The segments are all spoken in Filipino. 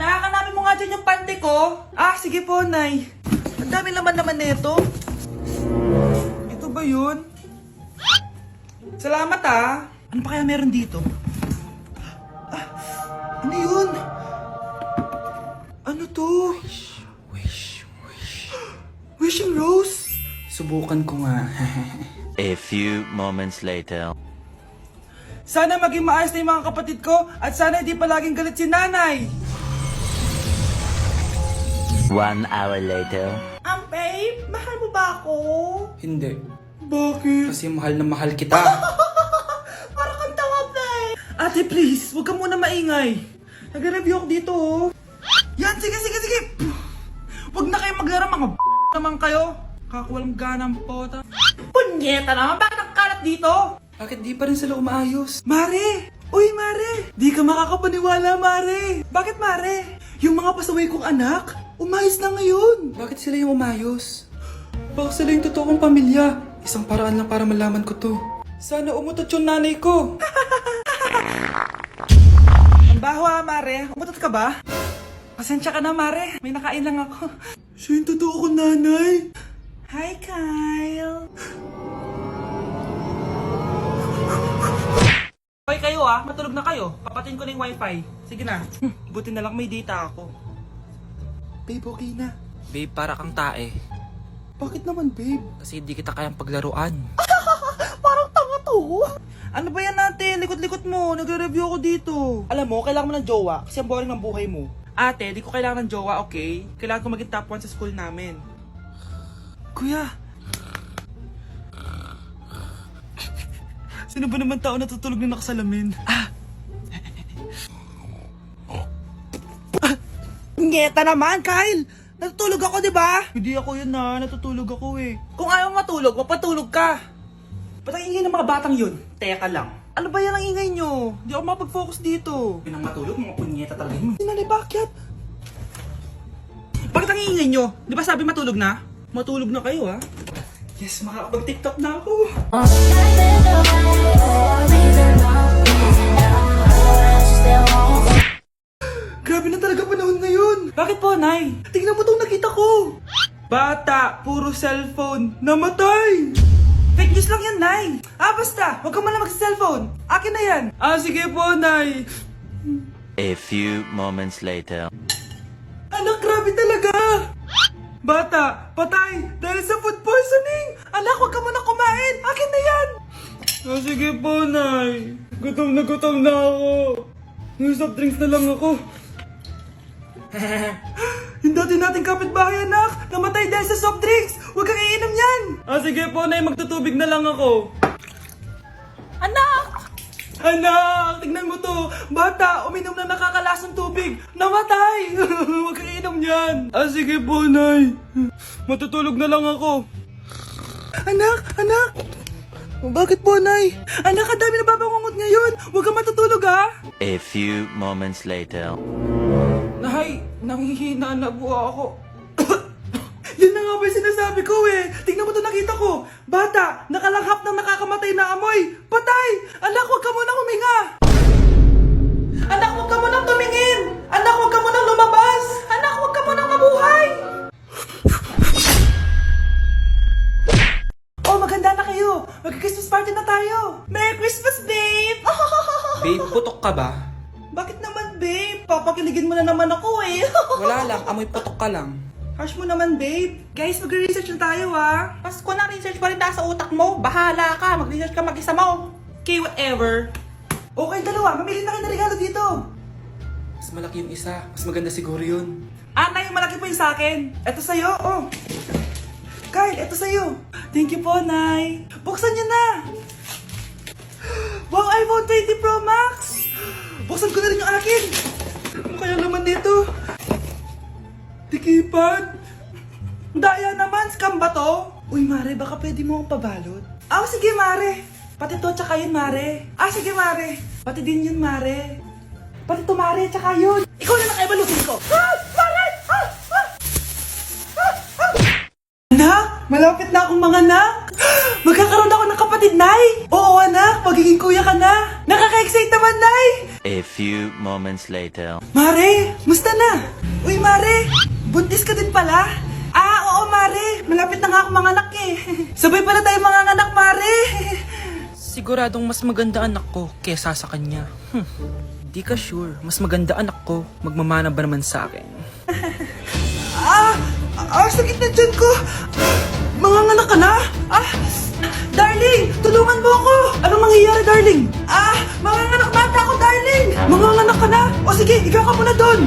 Anak, hanapin mo nga dyan yung pante ko. Ah, sige po, Nay. Ang dami naman nito. Ito ba yun? Salamat ah. Ano pa kaya meron dito? Ah, ano yun? Ano to? Wish. Wishing Rose? Subukan ko nga. A few moments later. Sana maging maayos na yung mga kapatid ko at sana hindi palaging galit si nanay. 1 hour later. Babe, mahal mo ba ako? Hindi. Bakit? Kasi mahal na mahal kita. Parang kang tanga, babe. Ate, please, huwag ka muna maingay. Nag-review ako dito, oh. Yan, sige. Huwag na kayo maglaro, mga naman kayo. Kakawalang ganang pota. Punyeta naman, bakit nagkalat dito? Bakit di pa rin sila umaayos? Mare! Uy, Mare! Di ka makakapaniwala, Mare! Bakit, Mare? Yung mga pasaway kong anak, umayos na ngayon. Bakit sila yung umayos? Baka sila yung totoong pamilya. Isang paraan lang para malaman ko to. Sana umutot yung nanay ko. Ang baho, Mare. Umutot ka ba? Pasensya ka na, Mare. May nakain lang ako. Siya yung totoo kong nanay. Hi, Kyle. Hoy kayo matulog na kayo. Papatin ko na yung wifi. Sige na. Buti na lang may data ako. Babe, okay na. Babe, para kang tae. Bakit naman, babe? Kasi di kita kayang paglaruan. Parang tanga to. Ano ba yan natin? Likot-likot mo. Nagre-review ako dito. Alam mo, kailangan mo ng jowa kasi ang boring ng buhay mo. Ate, di ko kailangan ng jowa, okay? Kailangan ko maging top 1 sa school namin. Kuya. Sino ba naman tao natutulog na nakasalamin? Ngeta naman, Kyle! Natutulog ako, di ba? Hindi ako yun natutulog ako eh. Kung ayaw matulog, mapatulog ka. Ba't ang ingay ng mga batang yun? Teka lang. Ano ba yan ang ingay nyo? Hindi ako mapag-focus dito. Pinang matulog, mga punyeta talaga yun. Sinali, bakit? Bakit ang ingay nyo? Di ba sabi matulog na? Matulog na kayo Yes, makakapag-tiktok na ako. Grabe na talaga panahon ngayon. Bakit po, Nay? Tingnan mo itong nakita ko. Bata, puro cellphone, namatay. Fake news lang yan, Nay. Basta, huwag ka man lang mag-cellphone. Akin na yan. Sige po, Nay. A few moments later. Anak, grabe talaga. Bata, patay dahil sa food poisoning. Anak, huwag ka muna kumain. Akin na yan. Sige po, Nay. Gutom na ako. May soft drinks na lang ako. Yung dati nating kapitbahay, anak. Namatay dahil sa soft drinks. Huwag kang iinom yan. Sige po, Nay. Magtutubig na lang ako. Anak! Anak! Tignan mo to. Bata, uminom na nakakalasang tubig. Namatay! Huwag kang iinom yan. Sige po, Nay. Matutulog na lang ako. Anak! Bakit po, Nay? Anak, ang dami na babangungot ngayon. Huwag kang matutulog, A few moments later. Nay, nanghihina na po ako. Yan na nga ba yung sinasabi ko eh. Tingnan mo to, nakita ko. Bata, nakalanghap ng nakakamatay na amoy. Patay! Anak, huwag ka munang huminga. Anak, huwag ka munang tumingin. Anak, huwag ka munang lumabas. Anak, huwag ka munang mabuhay. Oh, maganda na kayo. Mag-Christmas party na tayo. Merry Christmas, babe. Babe, putok ka ba? Bakit naman, babe? Papakiligin mo na naman ako eh. Wala lang, amoy putok ka lang. Harsh mo naman, babe. Guys, mag-research na tayo, Pasko na, research pa rin nasa utak mo. Bahala ka. Mag-research ka mag-isa mo. Okay, whatever. Okay, dalawa. Mamili na kayo ng regalo dito. Mas malaki yung isa. Mas maganda siguro yun. Nay, malaki po yung sa akin. Ito sa'yo, Kyle, ito sa'yo. Thank you po, Nay. Buksan niyo na. Wow, iPhone 20 Pro Max. Buksan ko na rin yung akin. Ano kaya naman dito? Tikipad. Daya naman, scam ba to? Uy, Mare, baka pwede mo akong pabalot. Sige, Mare. Pati to, tsaka yun, Mare. Sige, Mare. Pati din yun, Mare. Pati to, Mare, tsaka yun. Ikaw na nakaibalutin ko. Mare! Anak, malapit na akong mga anak. Magkakaroon ako ng kapatid, Nay. Oo, anak, magiging kuya ka na. Nakaka-excite naman, Nay. A few moments later. Mare, musta na? Uy, Mare, buntis ka din pala? Oo, Mare. Malapit na nga ako manganak eh. Sabay pala tayo manganganak, Mare. Siguradong mas maganda anak ko kesa sa kanya. Di ka sure, mas maganda anak ko, magmamana ba naman sa akin? Sakit na dyan ko. Manganganak ka na? Darling, tulungan mo ako. Anong mangyayari, darling? Manganganak na ata ako, darling. Manganganak ka na? O sige, ikaw ka muna doon.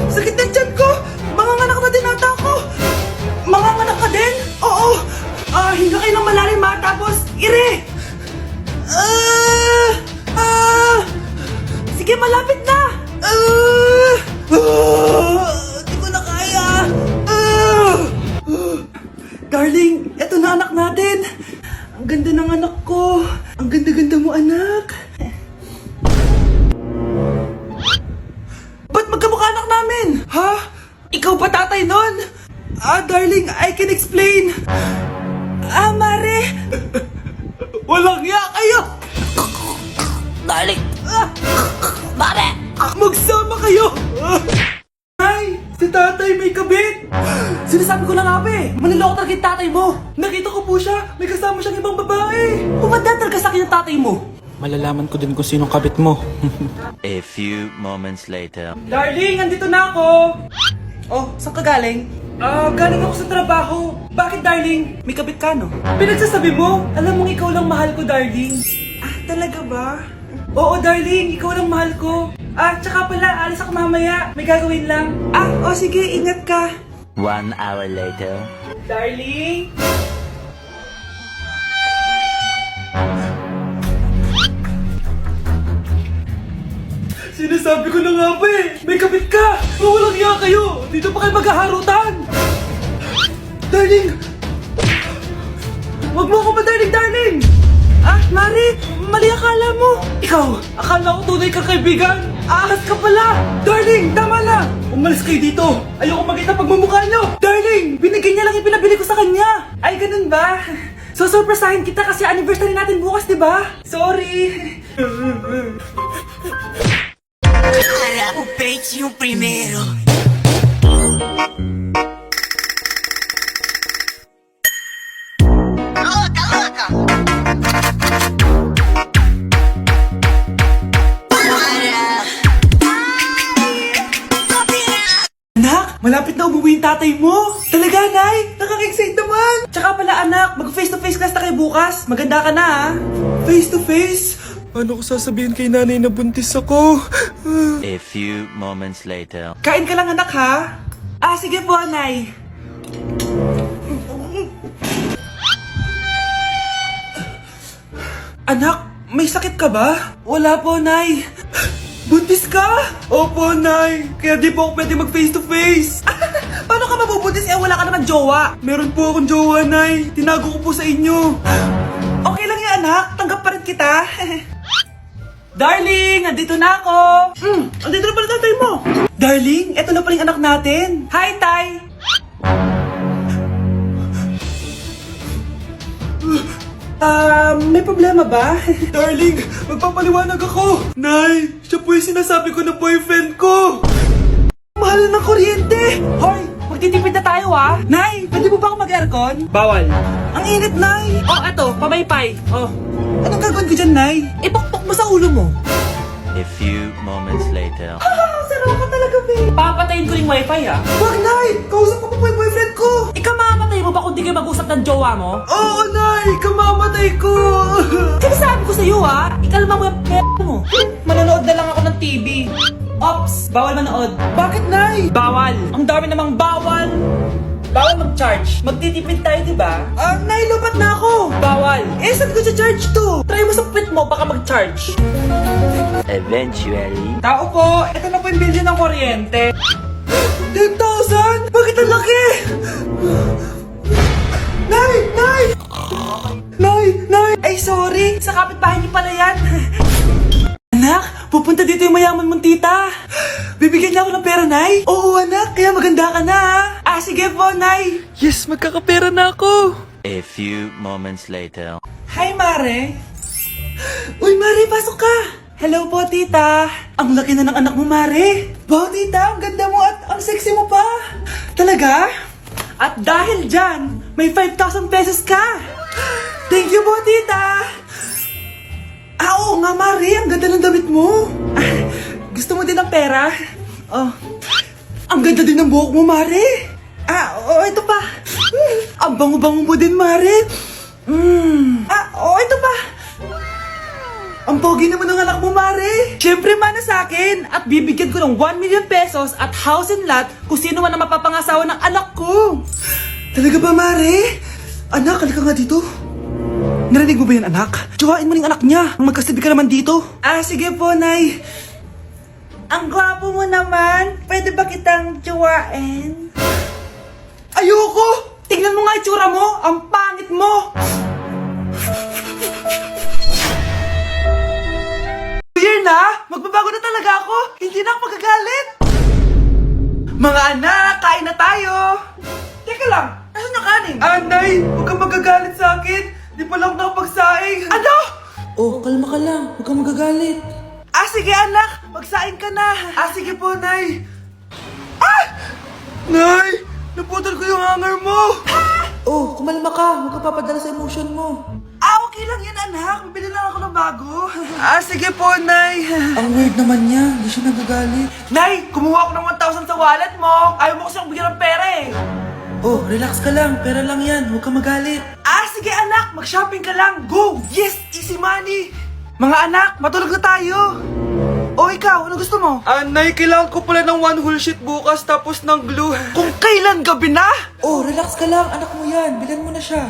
Sakit na dyan ko. Manganganak na din ata ako. Manganganak ka din? Oo. Hinga kayo ng malalim ha, tapos ire. Sige, malapit na. Di ko na kaya. Darling, eto na anak natin. Ang ganda ng anak ko. Ang ganda-ganda mo, anak. Ba't magkamukha anak namin? Ha? Ikaw ba tatay nun? Darling, I can explain. Mare. Walang ya kayo. Darling! Mare! Magsama kayo. Ay, si tatay may kabit. Sinasabi ko na nga ba eh. Maniloko talaga yung tatay mo. Nakita ko po siya. May kasama siyang ibang babae. Humanda talaga sa akin yung tatay mo. Malalaman ko din kung sinong kabit mo. A few moments later. Darling, andito na ako. Oh, saan ka galing? Galing ako sa trabaho. Bakit, darling? May kabit ka, no? Pinagsasabi mo? Alam mong ikaw lang mahal ko, darling. Talaga ba? Oo, darling. Ikaw lang mahal ko. Tsaka pala, alis ako mamaya. May gagawin lang. Sige. Ingat ka. 1 hour later. Darling? Sinasabi ko na nga ba eh. May kabit ka. Walang iya kayo. Dito pa kayo maghaharutan. Darling! Huwag mo ako madarling, darling! Mari! Mali akala mo! Ikaw! Akala ko tunay kang kaibigan! Ahas ka pala! Darling! Tama na! Umalis kayo dito! Ayoko makita pagmumukha nyo! Darling! Binigay niya lang yung pinabili ko sa kanya! Ay, ganun ba? So, surpresahin kita kasi anniversary natin bukas, di ba? Sorry! O peitinho primeiro. Louca, louca! Anak, malapit na umuwi yung tatay mo. Talaga, Nay? Nakaka-excite naman. Tsaka pala, anak, mag-face-to-face class na kayo bukas. Maganda ka na, ha? Face-to-face? Paano ko sasabihin kay nanay na buntis ako? A few moments later. Kain ka lang, anak, ha? Sige po, Nay. Anak, may sakit ka ba? Wala po, Nay. Buntis ka? Opo, Nay. Kaya di po ako pwede mag-face-to-face. Paano ka mabubuntis wala ka naman jowa? Meron po akong jowa, Nay. Tinago ko po sa inyo. Okay lang yan, anak. Tanggap pa rin kita. Darling, andito na ako. Andito na pala tatay mo. Darling, eto na pala yung anak natin. Hi, Tay. May problema ba? Darling, magpapaliwanag ako. Nay, siya po yung sinasabi ko na boyfriend ko. Mahal ng kuryente. Hoy, magtitipid na tayo ah. Nay, pwede mo ba ako mag-aircon? Bawal. Ang init, Nay. Eto, pamaypay. Anong gagawin ko dyan, Nay? Ipokpok mo sa ulo mo. A few moments later. Sarap ka talaga, babe. Papatayin ko yung wifi, ah. Wag, Nay! Kausap ko pa po yung boyfriend ko. Ikaw mamamatay mo ba kung di kayo mag-usap ng jowa mo? Oo, Nay! Kamamatay ko! Sinasabi ko sa'yo, ah. Ikalma mo yung mo. Manonood na lang ako ng TV. Ops! Bawal manood. Bakit, Nay? Bawal. Ang dami namang bawal. Bawal mag-charge. Magtitipid tayo, di ba? Nay, lupat na ako. Bawal. Saan ko charge to? Try mo sa puwit mo, baka mag-charge. Eventually. Tao po, ito na po yung bilhin ng kuryente. 10,000? Bakit ang laki? Nay! Nay! Nay! Nay! Ay, sorry. Sa kapitbahay niyo pala yan. Anak, pupunta dito yung mayaman mong tita. Bibigyan niya ako ng pera, Nay? Oo, anak. Kaya maganda ka na, ha? Sige po, Nay. Yes, magkakapera na ako! A few moments later. Hi, Mare. Uy, Mare, pasok ka. Hello po, tita. Ang laki na ng anak mo, Mare. Wow, tita, ang ganda mo at ang sexy mo pa. Talaga? At dahil dyan, may 5,000 pesos ka. Thank you po, tita. Oo nga, Mare. Ang ganda ng damit mo. Gusto mo din ng pera? Oh. Ang ganda din ng buhok mo, Mare. Ito pa. Ang bango-bango mo din, Mare. Ito pa. Ang pogi naman ng anak mo, Mare. Siyempre, mana sa akin. At bibigyan ko ng 1 million pesos at house and lot kung sino man ang mapapangasawa ng anak ko. Talaga ba, Mare? Anak, halika nga dito. Narinig mo ba yan, anak? Tsuhain mo ng anak niya. Magkasabi ka naman dito. Sige po, Nay. Ang gwapo mo naman. Pwede ba kitang tsuhain? Ayoko! Tingnan mo nga itsura mo. Ang pangit mo. Year na, magbabago na talaga ako. Hindi na ako magagalit. Mga anak, kain na tayo. Teka lang, nasan yung kanin? Nay, huwag kang magagalit sa akin. Di pa lang nakapagsaing. Ano? Oh, kalma ka lang. Huwag kang magagalit. Sige anak, magsaing ka na. Sige po, Nay. Nay, naputol ko yung hanger mo. Oh, kumalma ka. Huwag kang papadala sa emotion mo. Okay lang yan, anak. Bibili lang ako ng bago. Sige po, Nay. Ang weird naman niya. Hindi siya nagagalit. Nay, kumuha ako ng 1,000 sa wallet mo. Ayaw mo kasi akong bigyan ng pera eh. Oh, relax ka lang. Pera lang yan. Huwag kang magalit. Sige anak, mag-shopping ka lang. Go! Yes, easy money. Mga anak, matulog na tayo. Ikaw, ano gusto mo? Nay, kailangan ko pala ng 1 whole sheet bukas tapos ng glue. Kung kailan gabi na? Oh, relax ka lang. Anak mo yan. Bilhan mo na siya.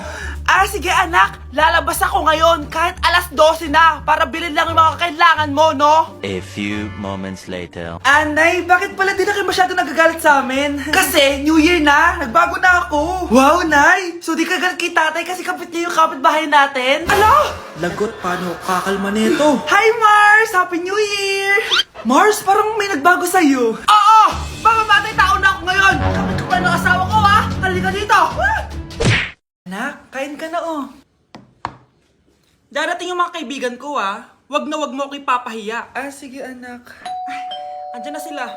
Sige anak, lalabas ako ngayon kahit alas 12 na para bilhin lang yung mga kailangan mo, no? A few moments later. Nay, bakit pala di na kayo masyado nagagalit sa amin? Kasi, New Year na, nagbago na ako. Wow, Nay! So di ka galit kay tatay kasi kapit niya yung kapitbahay natin? Ano? Lagot, paano kakalma nito? Hi, Mars! Happy New Year! Mars, parang may nagbago sa'yo. Oo! Mamamatay tao na ako ngayon! Kapit ko pa ng asawa ko, ha? Halika dito! Anak, kain ka na, oh. Darating yung mga kaibigan ko, ha? Wag na wag mo ako ipapahiya. Sige, anak. Andyan na sila.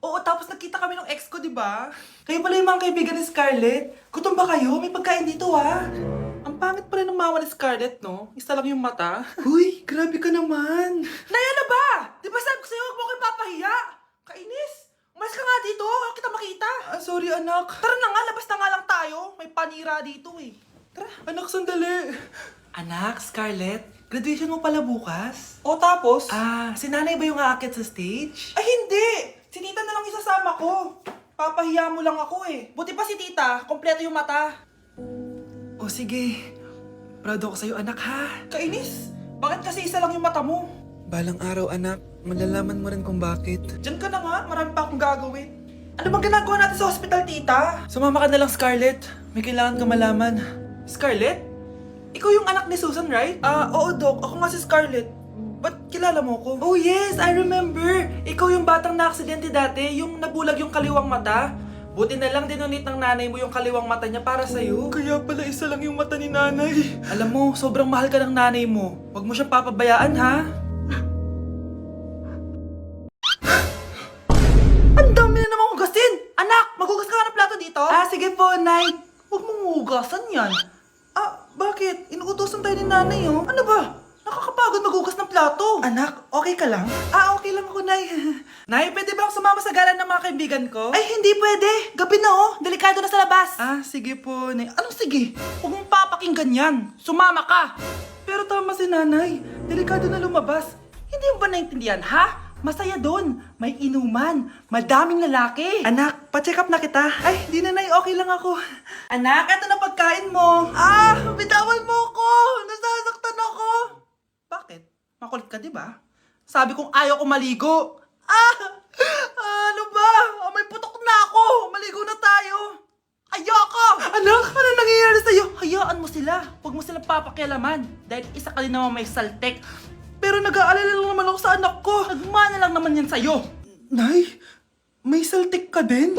Oo, tapos nagkita kami ng ex ko, di ba? Kayo pala yung mga kaibigan ni Scarlett. Gutom ba kayo? May pagkain dito, ha? Ang pangit pala ng mama ni Scarlett, no? Isa lang yung mata. Uy, grabe ka naman. Naya na ba? Di ba sabi ko sa'yo, huwag mo kayo papahiya? Kainis. Umalis ka nga dito. Huwag kita makita. Sorry, anak. Tara na nga, labas na nga lang tayo. May panira dito, eh. Tara. Anak, sandali. Anak, Scarlett, graduation mo pala bukas? O tapos? Si nanay ba yung aakit sa stage? Ay, hindi! Si tita na lang isasama ko. Papahiya mo lang ako eh. Buti pa si tita, kompleto yung mata. O sige, proud ako sa'yo anak ha. Kainis, bakit kasi isa lang yung mata mo? Balang araw, anak. Malalaman mo rin kung bakit. Diyan ka na nga, marami pa akong gagawin. Ano bang ginagawa natin sa hospital, tita? Sumama ka na lang, Scarlett. May kailangan ka malaman. Scarlett? Ikaw yung anak ni Susan, right? Oo, Doc. Ako nga si Scarlett. Ba't kilala mo ko? Oh, yes. I remember. Ikaw yung batang na-aksidente dati. Yung nabulag yung kaliwang mata. Buti na lang dinonate ng nanay mo yung kaliwang mata niya para sa'yo. Kaya pala isa lang yung mata ni nanay. Alam mo, sobrang mahal ka ng nanay mo. Huwag mo siyang papabayaan, ha? Ang dami na namang hugasin! Anak, maghugas ka nga ng plato dito? Sige po, Nay. Huwag mong hugasan yan. Bakit? Inuutosan tayo ni nanay, oh. Ano ba? Nakakapagod maghugas ng plato. Anak, okay ka lang? Okay lang ako, Nay. Nay, pwede ba akong sumama sa gala ng mga kaibigan ko? Ay, hindi pwede. Gabi na, oh. Delikado na sa labas. Sige po, Nay. Anong sige? Huwag mong papakinggan yan. Sumama ka. Pero tama si nanay. Delikado na lumabas. Hindi mo ba naintindihan, ha? Masaya doon. May inuman. Madaming lalaki. Anak, pa-check up na kita. Ay, di na, Nay. Okay lang ako. Anak, ito na pagkain mo. Bitawan mo ako. Nasasaktan ako. Bakit? Makulit ka, di ba? Sabi kong ayaw ko maligo. Ano ba? May putok na ako. Maligo na tayo. Ayoko! Anak, ano nangyayari sa'yo? Hayaan mo sila. Huwag mo silang papakialaman. Dahil isa ka din naman may saltek. Pero nag-aalala lang naman ako sa anak ko. Nagmana lang naman yan sa'yo. Nay, may saltik ka din?